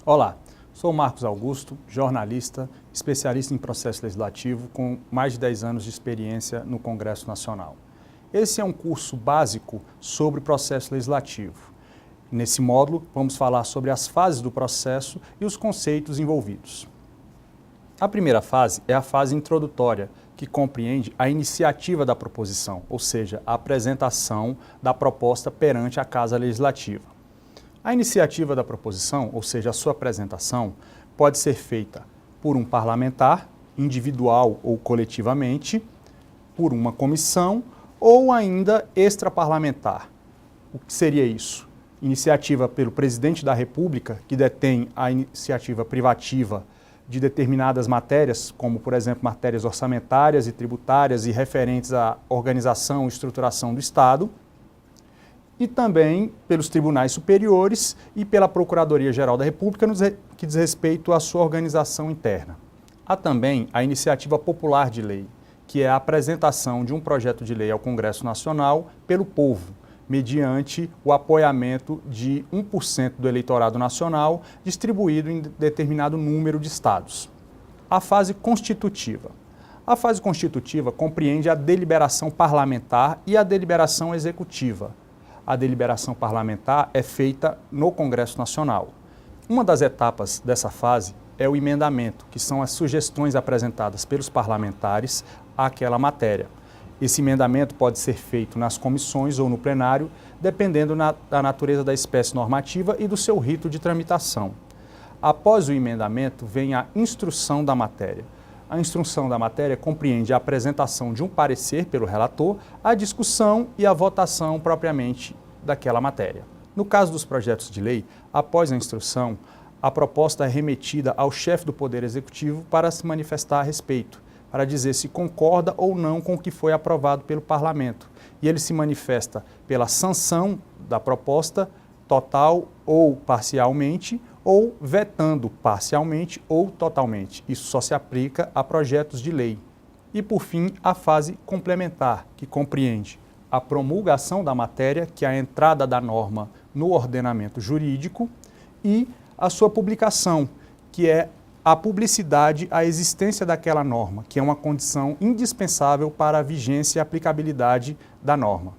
Olá, sou Marcos Augusto, jornalista, especialista em processo legislativo com mais de 10 anos de experiência no Congresso Nacional. Esse é um curso básico sobre processo legislativo. Nesse módulo, vamos falar sobre as fases do processo e os conceitos envolvidos. A primeira fase é a fase introdutória, que compreende a iniciativa da proposição, ou seja, a apresentação da proposta perante a Casa Legislativa. A iniciativa da proposição, ou seja, a sua apresentação, pode ser feita por um parlamentar, individual ou coletivamente, por uma comissão ou ainda extraparlamentar. O que seria isso? Iniciativa pelo presidente da República, que detém a iniciativa privativa de determinadas matérias, como, por exemplo, matérias orçamentárias e tributárias e referentes à organização e estruturação do Estado, e também pelos tribunais superiores e pela Procuradoria-Geral da República, no que diz respeito à sua organização interna. Há também a iniciativa popular de lei, que é a apresentação de um projeto de lei ao Congresso Nacional pelo povo, mediante o apoiamento de 1% do eleitorado nacional, distribuído em determinado número de estados. A fase constitutiva. A fase constitutiva compreende a deliberação parlamentar e a deliberação executiva. A deliberação parlamentar é feita no Congresso Nacional. Uma das etapas dessa fase é o emendamento, que são as sugestões apresentadas pelos parlamentares àquela matéria. Esse emendamento pode ser feito nas comissões ou no plenário, dependendo da natureza da espécie normativa e do seu rito de tramitação. Após o emendamento, vem a instrução da matéria. A instrução da matéria compreende a apresentação de um parecer pelo relator, a discussão e a votação propriamente daquela matéria. No caso dos projetos de lei, após a instrução, a proposta é remetida ao chefe do Poder Executivo para se manifestar a respeito, para dizer se concorda ou não com o que foi aprovado pelo Parlamento. E ele se manifesta pela sanção da proposta total ou parcialmente, ou vetando parcialmente ou totalmente. Isso só se aplica a projetos de lei. E, por fim, a fase complementar, que compreende a promulgação da matéria, que é a entrada da norma no ordenamento jurídico, e a sua publicação, que é a publicidade, a existência daquela norma, que é uma condição indispensável para a vigência e aplicabilidade da norma.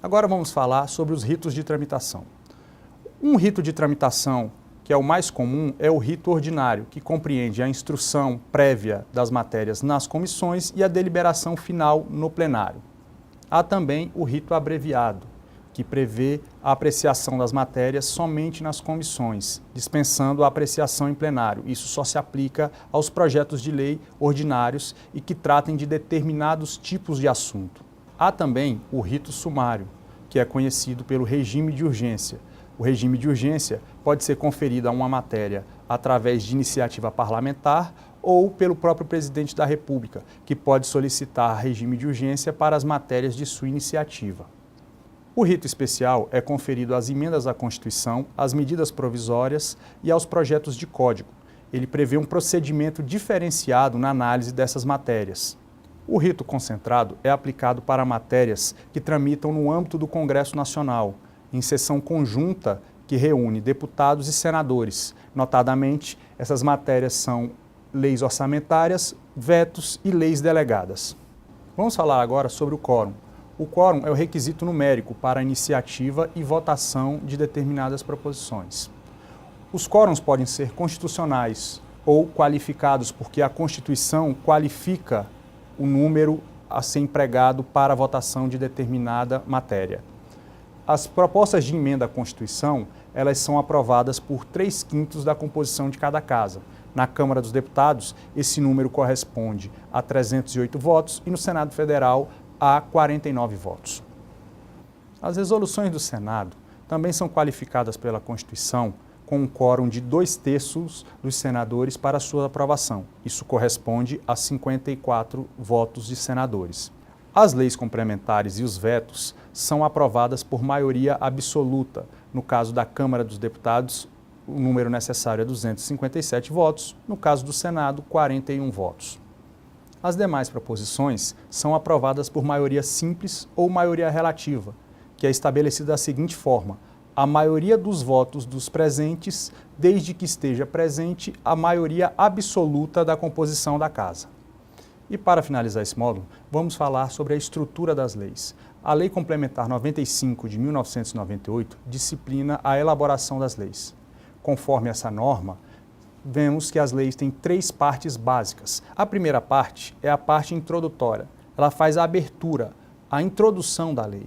Agora vamos falar sobre os ritos de tramitação. Um rito de tramitação que é o mais comum, é o rito ordinário, que compreende a instrução prévia das matérias nas comissões e a deliberação final no plenário. Há também o rito abreviado, que prevê a apreciação das matérias somente nas comissões, dispensando a apreciação em plenário. Isso só se aplica aos projetos de lei ordinários e que tratem de determinados tipos de assunto. Há também o rito sumário, que é conhecido pelo regime de urgência. O regime de urgência pode ser conferido a uma matéria através de iniciativa parlamentar ou pelo próprio presidente da República, que pode solicitar regime de urgência para as matérias de sua iniciativa. O rito especial é conferido às emendas à Constituição, às medidas provisórias e aos projetos de código. Ele prevê um procedimento diferenciado na análise dessas matérias. O rito concentrado é aplicado para matérias que tramitam no âmbito do Congresso Nacional, em sessão conjunta que reúne deputados e senadores. Notadamente, essas matérias são leis orçamentárias, vetos e leis delegadas. Vamos falar agora sobre o quórum. O quórum é o requisito numérico para a iniciativa e votação de determinadas proposições. Os quórums podem ser constitucionais ou qualificados porque a Constituição qualifica o número a ser empregado para a votação de determinada matéria. As propostas de emenda à Constituição, elas são aprovadas por 3/5 da composição de cada casa. Na Câmara dos Deputados, esse número corresponde a 308 votos e no Senado Federal a 49 votos. As resoluções do Senado também são qualificadas pela Constituição com um quórum de 2/3 dos senadores para sua aprovação. Isso corresponde a 54 votos de senadores. As leis complementares e os vetos são aprovadas por maioria absoluta. No caso da Câmara dos Deputados, o número necessário é 257 votos, no caso do Senado, 41 votos. As demais proposições são aprovadas por maioria simples ou maioria relativa, que é estabelecida da seguinte forma: a maioria dos votos dos presentes, desde que esteja presente a maioria absoluta da composição da Casa. E para finalizar esse módulo, vamos falar sobre a estrutura das leis. A Lei Complementar 95 de 1998 disciplina a elaboração das leis. Conforme essa norma, vemos que as leis têm 3 partes básicas. A primeira parte é a parte introdutória. Ela faz a abertura, a introdução da lei.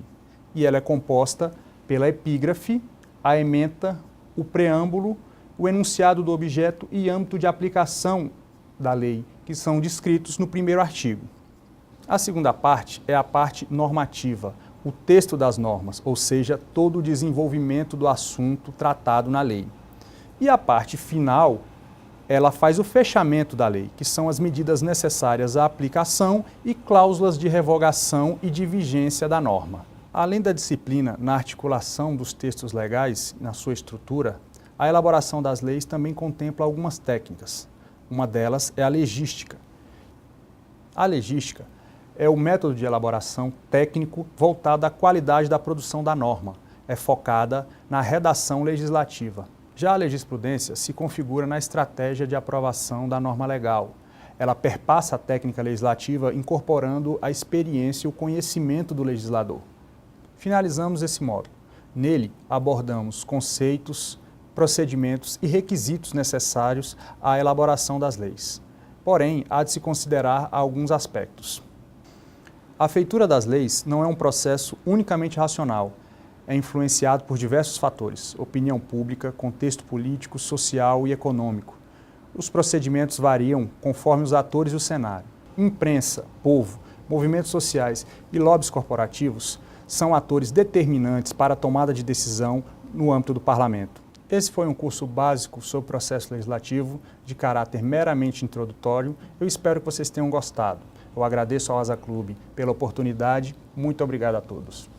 E ela é composta pela epígrafe, a ementa, o preâmbulo, o enunciado do objeto e âmbito de aplicação da lei, que são descritos no primeiro artigo. A segunda parte é a parte normativa, o texto das normas, ou seja, todo o desenvolvimento do assunto tratado na lei. E a parte final, ela faz o fechamento da lei, que são as medidas necessárias à aplicação e cláusulas de revogação e de vigência da norma. Além da disciplina na articulação dos textos legais, na sua estrutura, a elaboração das leis também contempla algumas técnicas. Uma delas é a legística. A legística é o método de elaboração técnico voltado à qualidade da produção da norma. É focada na redação legislativa. Já a legisprudência se configura na estratégia de aprovação da norma legal. Ela perpassa a técnica legislativa incorporando a experiência e o conhecimento do legislador. Finalizamos esse módulo. Nele, abordamos conceitos, procedimentos e requisitos necessários à elaboração das leis. Porém, há de se considerar alguns aspectos. A feitura das leis não é um processo unicamente racional. É influenciado por diversos fatores: opinião pública, contexto político, social e econômico. Os procedimentos variam conforme os atores e o cenário. Imprensa, povo, movimentos sociais e lobbies corporativos são atores determinantes para a tomada de decisão no âmbito do parlamento. Esse foi um curso básico sobre processo legislativo de caráter meramente introdutório. Eu espero que vocês tenham gostado. Eu agradeço ao Asa Clube pela oportunidade. Muito obrigado a todos.